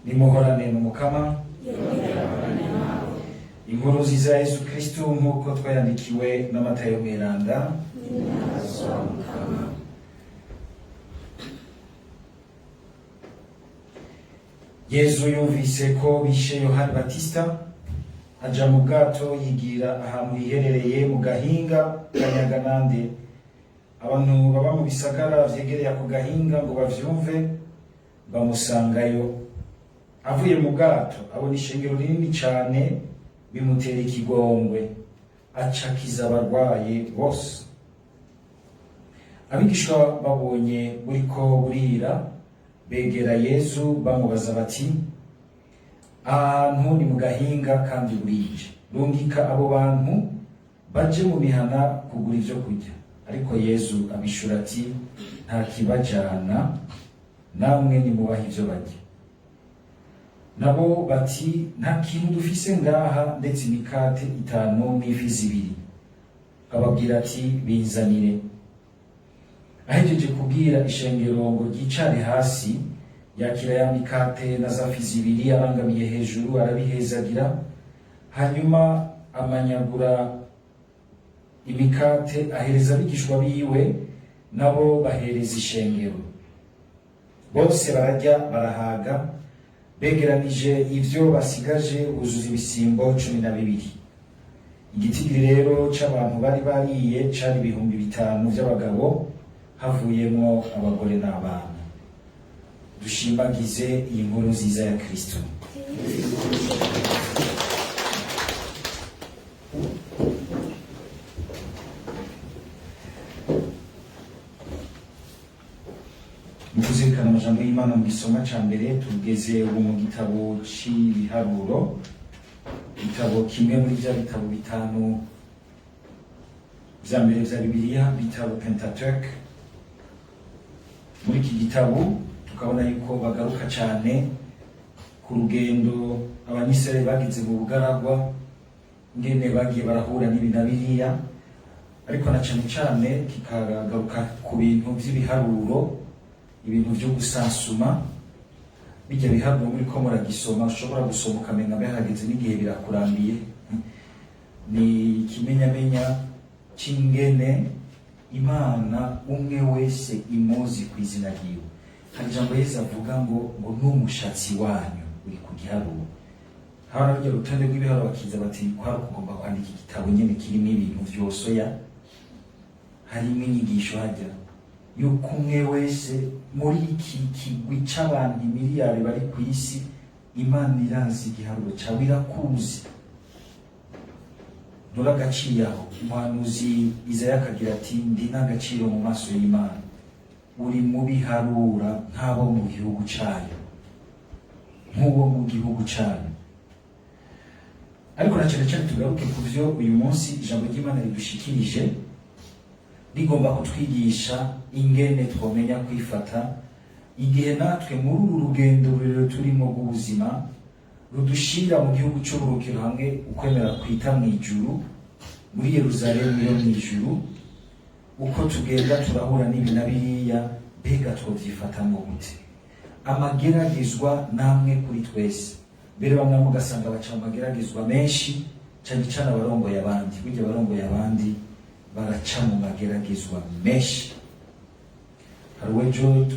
nimuhorane n'umukama inkuru nziza ya Yesu Kristo nk'uko twayandikiwe n'Amatayo Mweranda. Yesu yumvise ko bishe Yohani Batista, aja mu bwato yigira ahantu hiherereye mu gahinga ka Nyaganande. Abantu baba mu bisagara vyegereye ako gahinga ngo bavyumve bamusangayo. Avuye mu bwato abona ishengero rinini cane, bimutera ikigongwe, acakiza abarwaye bose. Abigishwa babonye buriko burira, begera Yesu bamubaza bati, ahantu ni mu gahinga kandi burije, rungika abo bantu baje mu mihana kugura ivyo kurya. Ariko Yesu abishura ati, nta kibajana, namwe nimubaha ivyo barya. Nabo bati, nta kintu dufise ngaha, ndetse imikate 5 n'ifi 2. Ababwira ati, binzanire. Ahejeje kubwira ishengero ngo ryicare hasi, yakira ya mikate na za fi 2 arangamiye hejuru, arabihezagira, hanyuma amanyagura imikate ahereza abigishwa biwe, nabo bahereza ishengero. Bose bararya barahaga, begeranije ivyo basigaje buzuza ibisimbo 12. Igitigiri rero c'abantu bari bariye cari 5,000 vy'abagabo, havuyemo abagore n'abana. Dushimagize iyi nkuru nziza ya Kristo. Mukuzirikana amajambo y'Imana mu gisoma ca mbere, tugeze ubu mu gitabo c'ibiharuro, igitabo kimwe muri vya bitabo 5 vya mbere vya Bibiliya, bitabo Pentateuch. Muri iki gitabo tukabona yuko bagaruka cane ku rugendo abanyisirayeli bagize mu bugaragwa, ngene bagiye barahura n'ibi na biriya, ariko na cane cane kikagaruka ku bintu vy'ibiharuro, ibintu vyo gusansuma. Bijya biharuro muri ko muragisoma, ushobora gusoma ukamenya behageze n'igihe birakurambiye. Ni ikimenyamenya c'ingene Imana umwe wese imuzi ku izina ryiwe. Hari ijambo Yesu avuga ngo n'umushatsi wanyu uri ku giharuro. Hano bijya rutonde rw'ibiharuro bakiza bati, kwari kugomba kwandika igitabo nyene kirimo ibintu vyosoya, harimo inyigisho hajya yuko umwe wese muri iki kigwi c'abantu miliyari bari ku isi, Imana irazi igiharuro cawe, irakuzi. Nuragaciye aho. Umuhanuzi Izaya akagira ati, ndi n'agaciro mu maso y'Imana, uri mu biharura nk'abo mu gihugu cayo, nk'uwo mu gihugu cayo. Ariko na cane cane tugaruke ku vyo uyu munsi ijambo ry'Imana ridushikirije, rigomba kutwigisha ingene twomenya kwifata igihe natwe muri uru rugendo rurerure turimo rw'ubuzima rudushira mu gihugu c'uburukiro, hamwe ukwemera kwita mw'ijuru, muri Yerusalemu yo mw'ijuru. Uko tugenda turahura n'ibi na biriya, mbega twovyifatamwo gute? Amageragezwa namwe kuri twese, mbere bamwe mugasanga baca mu mageragezwa menshi, cane cane abarongoye abandi. Burya abarongoye abandi baraca mu mageragezwa menshi. Hari uwejo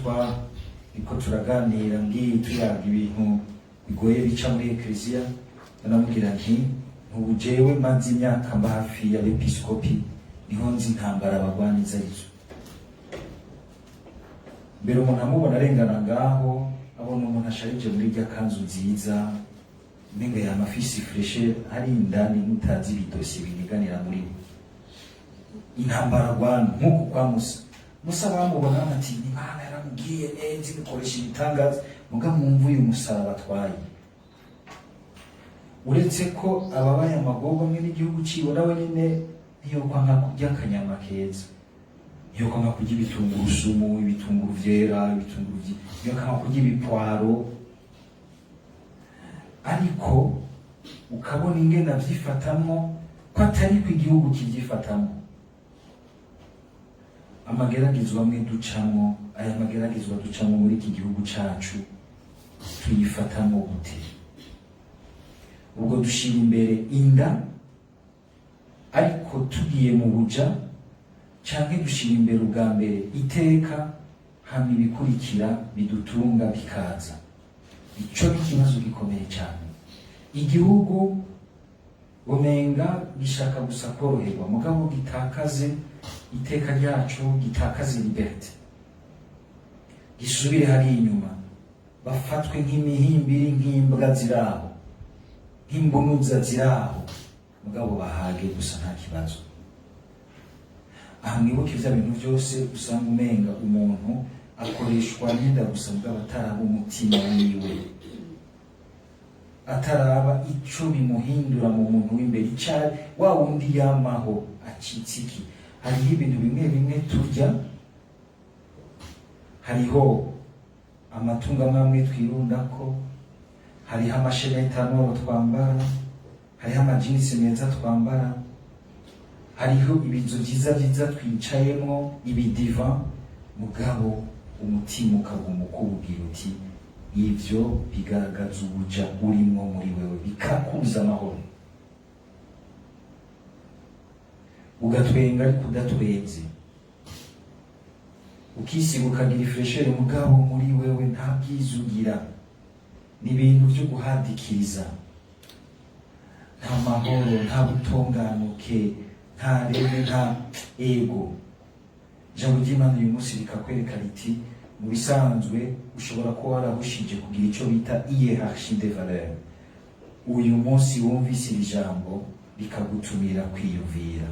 niko turaganira, ngiye tuyaga ibintu bigoye bica muri Ekleziya, anamubwira nti, ubu jewe maze imyaka mba hafi y'abepiskopi, niho nzi intambara bagwaniza arizo. Mbere umuntu amubona arengana ngaho, abona umuntu asharije muri rya kanzu nziza, umenga yamafisi freshe, hari indani mutazi ibidosiye biniganira muri we. Intambara gwana nk'uko kwa Musa bamubona ati, Imana yaramubwiye neza ikoresha ibitangaza, muga mwumva uyu musaraba atwaye. Uretse ko ababaye amagogo amwe n'igihugu ciwe, nawe nyene ntiyokwanka kurya akanyama keza, ntiyokwanka kurya ibitungurusumu, ibitunguru vyera, ntiyokwanka kurya ibipwaro. Ariko ukabona ingene avyifatamwo, ko atari ko igihugu kivyifatamwo. Amageragezwa amwe ducamwo, aya mageragezwa ducamwo muri iki gihugu cacu, tuyifatamo gute? Ubwo dushira imbere inda ariko tugiye mu buja, canke dushira imbere ubwa mbere iteka hama ibikurikira bidutunga bikaza? Ico ni ikibazo gikomeye cyane. Igihugu umenga gishaka gusa koroherwa, mugabo gitakaze iteka ryacu, gitakaze liberté, gisubire hari inyuma, bafatwe nk'imihimbiri, nk'imbwa ziraho, nk'imbunuza ziraho, mugabo bahage gusa nta kibazo. Aha mwibuke ivya bintu byose usanga umenga umuntu akoreshwa n'inda gusa, mugabo ataraba umutima wiwe, ataraba ico bimuhindura mu muntu w'imbere, icari wa wundi yamaho acitse iki. Hariho ibintu bimwe bimwe turya, hariho amatungo amwe twirundako, hariho amashenetano twambara, hariho amajinisi meza twambara, hariho ibizu vyiza vyiza twicayemwo, ibidiva, mugabo umutima ukaguma ukubwira uti ivyo bigaragaza ubuja urimwo muri wewe, bikakubuza amahoro, ugatwenga ariko udatwenze, ukisiga ukagira ifreshere, mugabo muri wewe nta bwiza ugira, ni ibintu vyo guhadikiriza, nta mahoro, nta butonganuke, nta reme, nta ego. Ijambo ry'Imana uyu munsi rikakwereka riti mu bisanzwe ushobora kuba warahushije kugira icyo bita hiérarchie des valeurs. Uyu munsi wumvise iri jambo rikagutumira kwiyumvira.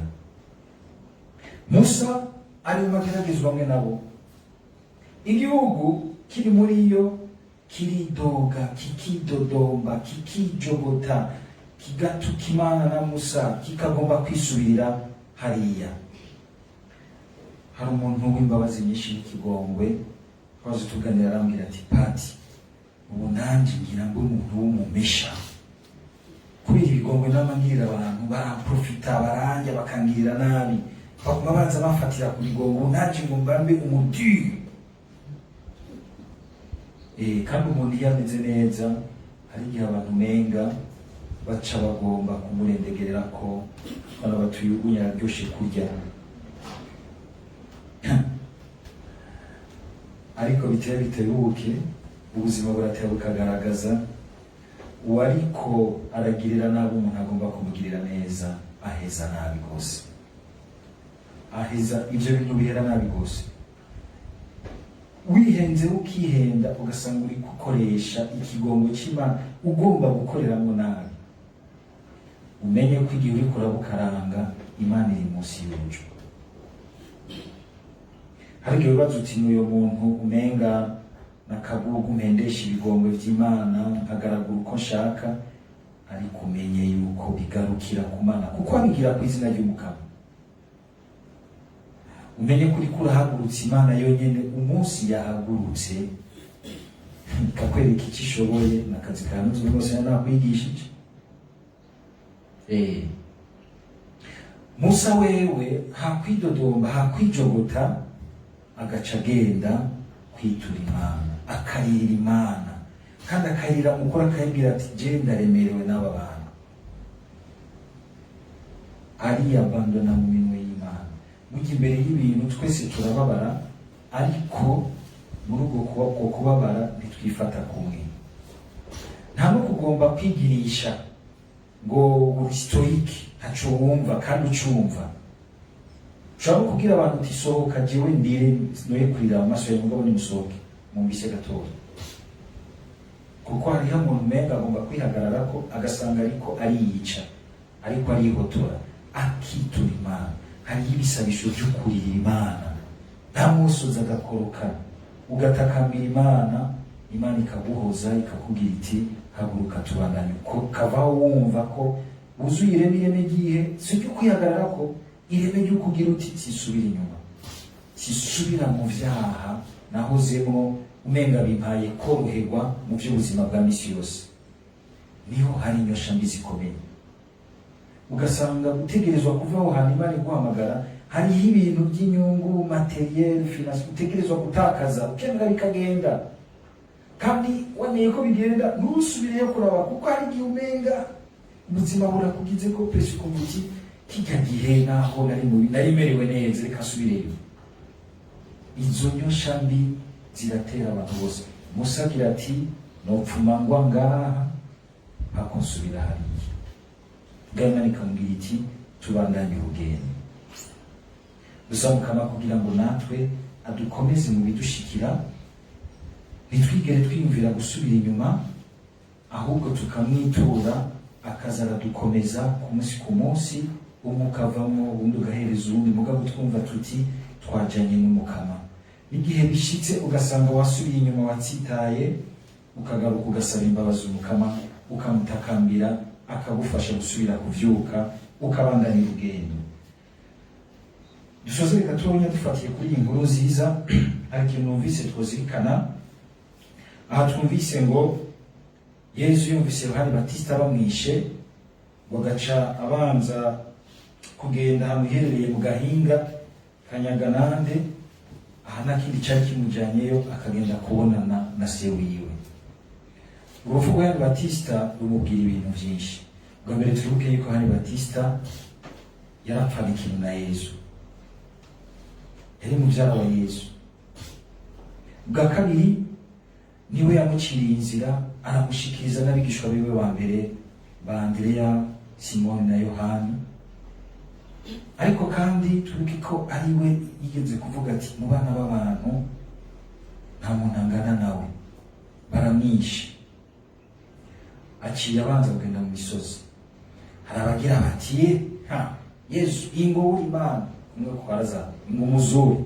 Musa ari mu mageragezwa amwe nabo, igihugu kiri muri yo kiridoga, kikidodomba, kikijogota, kigatuka Imana na Musa, kikagomba kwisubirira hariya. Hari umuntu w'imbabazi nyinshi n'ikigongwe twaje tuganira, arambwira ati Pati, ubu nanje ngira ngo umuntu w'umumesha, kubera ibigongwe n'amangirira abantu baraprofita, baranja bakangirira nabi, baguma baza bafatira ku bigongo, nanje ngo mbambe umudiri. Kandi umuntu iyo ameze neza, hari igihe abantu menga baca bagomba kumurendegerera ko bana batuyugunya aryoshe kurya. Ariko biteye bitebuke, ubuzima buratera bukagaragaza uwariko aragirira nabi umuntu agomba kumugirira neza, aheza nabi gose, aheza ivyo bintu bihera nabi gose. Wihenze ukihenda ugasanga uri gukoresha ikigongo c'Imana ugomba gukoreramwo nabi, umenye ko igihe uriko urabukaranga Imana iri munsi y'urujo. Hari igihe wibaza uti n'uyo muntu umenga nakagugu mpendesha ibigongwe vy'Imana nkagaragura uko nshaka, ariko umenye yuko bigarukira ku Mana, kuko abigira ku izina ry'Umukama. Umenye kuri kurahagurutse Imana yonyene umunsi yahagurutse kakwereka icyo ishoboye, nakazi kanuzwe rwose nakwigishije. Musa wewe hakwidodomba, hakwijogota, agaca agenda kwitura Imana, akarira Imana, kandi akarira mukora, akayibwira ati je ndaremerewe n'aba bantu. Ariyabandona mu minwe y'Imana. Mugihe imbere y'ibintu twese turababara, ariko muri ubwo kubabara ntitwifata kumwe. Nta no kugomba kwigirisha ngo uri stoique, ntaco wumva kandi ucumva. Ushobora kubwira abantu uti sohoka, jewe ndire noye kurira amaso yawe, mugabo nimusohoke mumbise gatoya, kuko hariho umuntu umenga agomba kwihagararako agasanga ariko ariyica, ariko arihotora, akitura Imana. Hariho ibisabisho vyo kurira Imana, nta musozi agakoroka, ugatakambira Imana, Imana ikaguhoza, ikakubwira iti haguruka tubandanye. Uko kavaho wumva ko wuzuye ireme ry'ihe, si ryo kwihagararako, ireme ryo kugira uti sisubira inyuma, sisubira mu vyaha nahozemo, umenga bimpaye koroherwa mu by'ubuzima bwa misi yose. Niho hari inyosha mbi zikomeye, ugasanga gutegerezwa kuvaho hantu Imana iguhamagara, hariho ibintu by'inyungu materiel finance utegerezwa gutakaza, ukemera bikagenda. kandi wamenye ko bigenda ntusubireyo kuraba, kuko hari igihe umenga ubuzima burakugize ko pesi umuti kijya gihe naho nari merewe neza, reka asubireyo. Izo nyosha mbi ziratera abantu bose. Musa agira ati nopfuma ngwa ngaha hakonsubira hariya. Bwana nikamubwira iti tubandanye urugendo. Dusaba Mukama kugira ngo natwe adukomeze mu bidushikira, ntitwigere twiyumvira gusubira inyuma, ahubwo tukamwitura akaza aradukomeza ku munsi ku munsi, umwe ukavamo ubundi ugahereza uwundi, mugabo twumva tuti twajanye n'Umukama. N'igihe bishitse ugasanga wasubiye inyuma, watsitaye, ukagaruka ugasaba imbabazi Umukama, ukamutakambira akagufasha gusubira kuvyuka, ukabandanya urugendo. Dusoze reka tubonye dufatiye kuri iyi nkuru nziza, ariko ikintu numvise twozirikana. Aha twumvise ngo Yesu yumvise Yohani Batista bamwishe, bagaca abanza kugenda ahantu hiherereye mu gahinga Kanyaganande. Aha nta kindi cyari kimujyanyeyo, akagenda kubonana na se wiwe. Urupfu rwa Yohani Batista rumubwira ibintu byinshi. Bwa mbere turibuke yuko Yohani Batista yarapfaga ikintu na Yesu, yari mubyara wa Yesu. Bwa kabiri niwe yamuciriye inzira, aramushikiriza n'abigishwa biwe ba mbere ba Andrea, Simoni na Yohani. Ariko kandi turibuke ko ari we yigeze kuvuga ati mu bana b'abantu nta muntu angana nawe, baramwishe. Aciye abanza kugenda mu misozi. Hari abagira bati Yesu ingo uri Imana, umwe kwaraza ngo muzuri.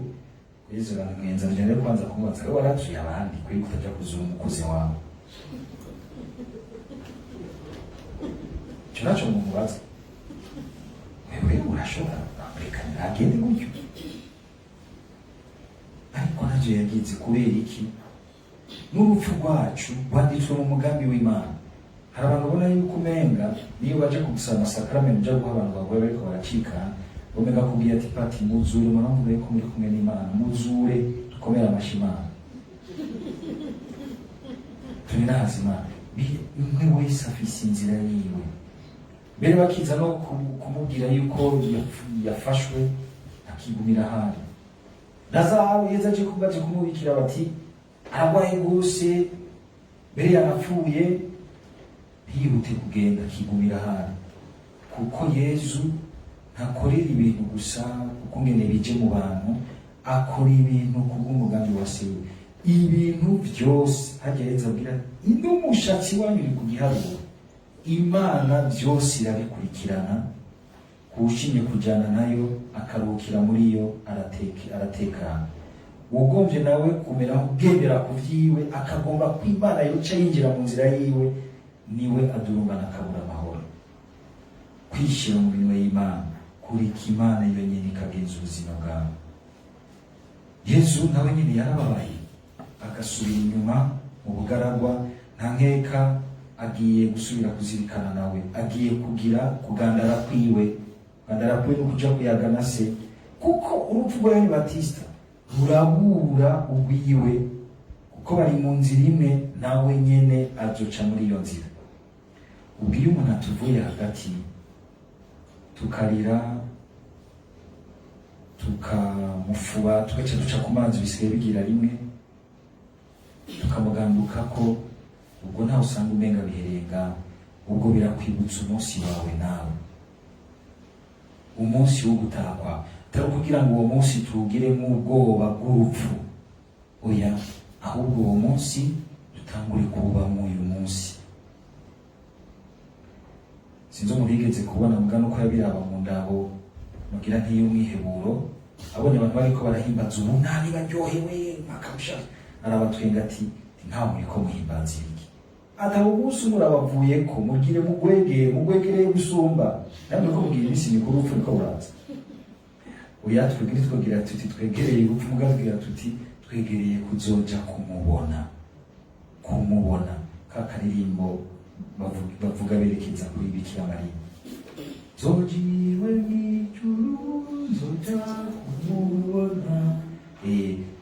Yesu aramwenza njye kwanza kumubaza ko waratuye abandi kuri kutaja kuzura umukozi wawe. Cyo mumubaza. Wewe urashobora Amerikani agende gutyo. Ariko naje yagize kubera iki? N'urupfu rwacu rwanditswe mu mugambi w'Imana. Hari abantu ubona yuko umenga niyo baje kugusaba amasakramentu byo guha abantu bagore bariko baracika, umega kubwira ati pati muzure, muravuga yuko muri kumwe n'Imana, muzure dukomera amashimana. Tumira hazima umwe wese afise inzira yiwe. Mbere bakiza no kumubwira yuko yafashwe akigumira hano. Lazaro yeza aje kubaje kumubikira bati aragwaye gose, mbere yanapfuye, ntiyihute kugenda akigumira hano. Kuko Yesu ntakorera ibintu gusa kuko ngene bije mu bantu, akora ibintu kubw'umugambi wa se. Ibintu byose hagereza abwira n'umushatsi wanyu uri ku giharuro, Imana byose irabikurikirana, kushimye kujyana nayo akaruhukira muri yo, aratekana. Ugombye nawe kumera ugendera ku vyiwe, akagomba ko Imana yoca yinjira mu nzira yiwe, niwe adurumbana akabura amahoro. Kwishira mu bintu y'Imana, kurika Imana iyo nyene ikagenza ubuzima bwawe. Yesu nawe nyene yarababaye, agasubira inyuma mu bugaragwa, nta nkeka agiye gusubira kuzirikana nawe, agiye kugira kugandara kwiwe no kuja kuyagana se. Kuko urupfu rwa Yohani Batista rurabura ubwiwe, kuko bari mu nzira imwe, nawe nyene azoca muri iyo nzira. Ubwiye umuntu atuvuye hagati, tukarira, tukamufuba, tugaca duca ku mazi bisigaye bigira rimwe, tukamuganduka ko ubwo ntawe usanga umenga biherenga. Ubwo birakwibutsa umunsi wawe nawe, umunsi wo gutaha kwawe. Atari kugira ngo uwo munsi tuwugiremo ubwoba bw'urupfu, oya, ahubwo uwo munsi dutangure kuwubamo uyu munsi. Sinzi umurigeze kubona mugano ko yabiraba mu ndabo mugira nk'iy'umwiheburo, abonye abantu bariko barahimbaza ubunani baryohewe makabusha, arabatwenga ati nta muriko muhimbaza iki? Atabo umunsi murabavuye ko mugire mugwegereye gusumba, namwe ko mugira iminsi mikuru upfu niko buraza. Oya twegere twogira tuti twegereye upfu, mugabwira tuti twegereye kuzoja kumubona. Kakaririmbo bavuga berekeza kuri Bikira Mariya. Zojiwe mw'ijuru zoja kumubona.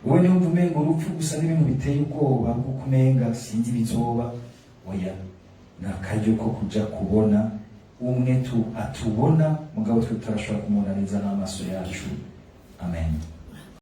wowe niwumva umenga urupfu gusa n'ibintu biteye ubwoba kuko umenga sinzi bizoba, oya ni akaryo ko kuja kubona umwe atubona mugabo twe tutarashobora kumunaniza n'amaso yacu. Amen.